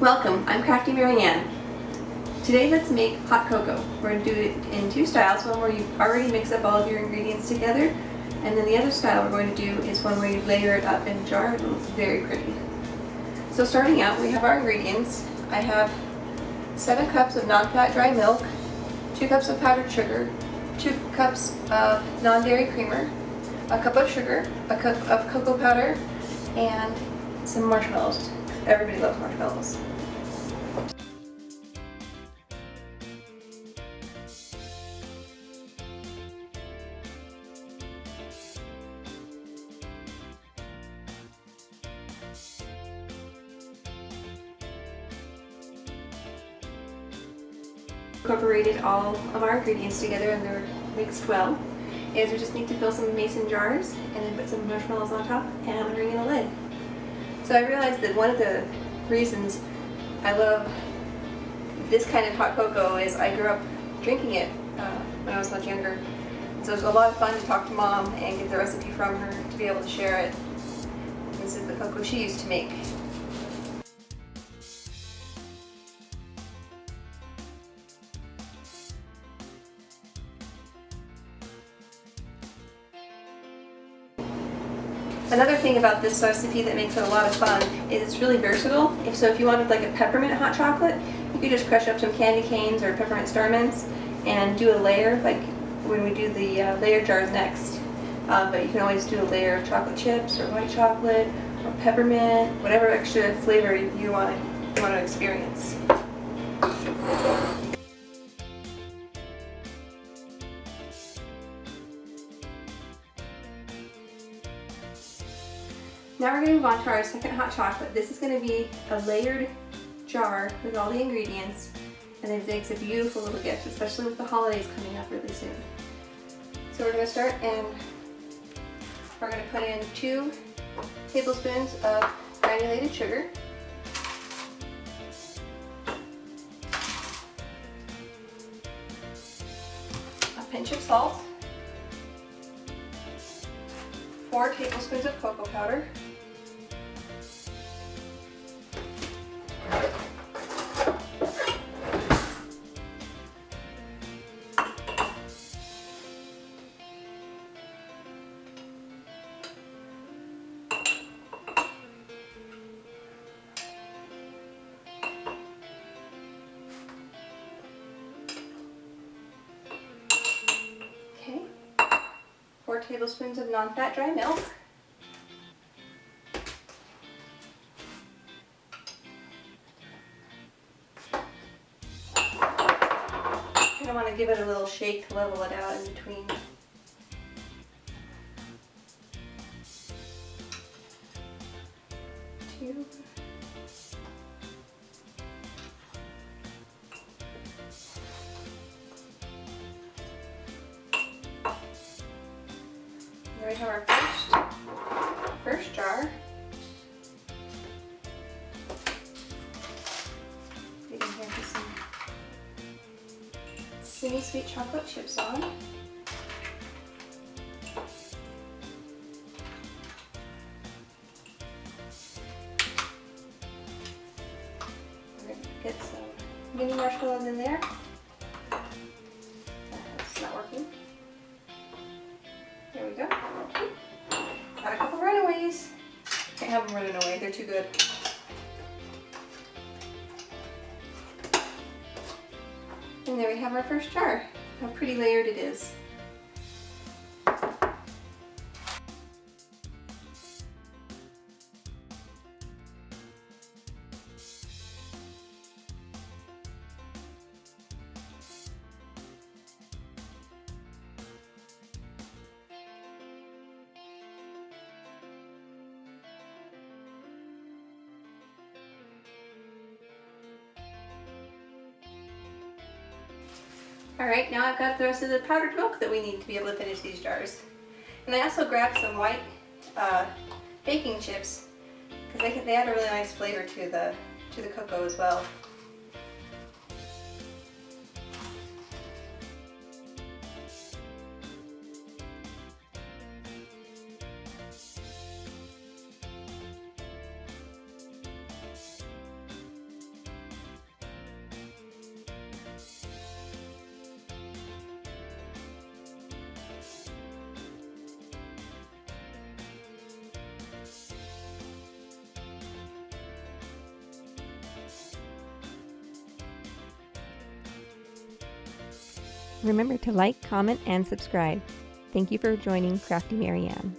Welcome, I'm Crafty Maryanne. Today let's make hot cocoa. We're going to do it in two styles, one where you already mix up all of your ingredients together, and then the other style we're going to do is one where you layer it up in a jar and it looks very pretty. So starting out, we have our ingredients. I have 7 cups of non-fat dry milk, 2 cups of powdered sugar, 2 cups of non-dairy creamer, a cup of sugar, a cup of cocoa powder, and some marshmallows. Everybody loves marshmallows. Incorporated all of our ingredients together and they're mixed well. Is we just need to fill some mason jars and then put some marshmallows on top and ring in a lid. So I realized that one of the reasons I love this kind of hot cocoa is I grew up drinking it when I was much younger. So it was a lot of fun to talk to Mom and get the recipe from her to be able to share it. This is the cocoa she used to make. Another thing about this recipe that makes it a lot of fun is it's really versatile. If you wanted like a peppermint hot chocolate, you could just crush up some candy canes or peppermint star mints and do a layer like when we do the layer jars next. But you can always do a layer of chocolate chips or white chocolate or peppermint, whatever extra flavor you want to experience. Now we're going to move on to our second hot chocolate. This is going to be a layered jar with all the ingredients, and it makes a beautiful little gift, especially with the holidays coming up really soon. So we're going to start and we're going to put in 2 tablespoons of granulated sugar, a pinch of salt, 4 tablespoons of cocoa powder, okay, 4 tablespoons of non-fat dry milk, I want to give it a little shake to level it out in between. Two. There we have our first jar. You can hear some semisweet chocolate chips on. We're going to get some mini marshmallows in there. It's not working. There we go. Got a couple runaways. Can't have them running away, they're too good. And there we have our first jar. How pretty layered it is. Alright, now I've got the rest of the powdered milk that we need to be able to finish these jars. And I also grabbed some white baking chips because they add a really nice flavor to the cocoa as well. Remember to like, comment, and subscribe. Thank you for joining Crafty Maryanne.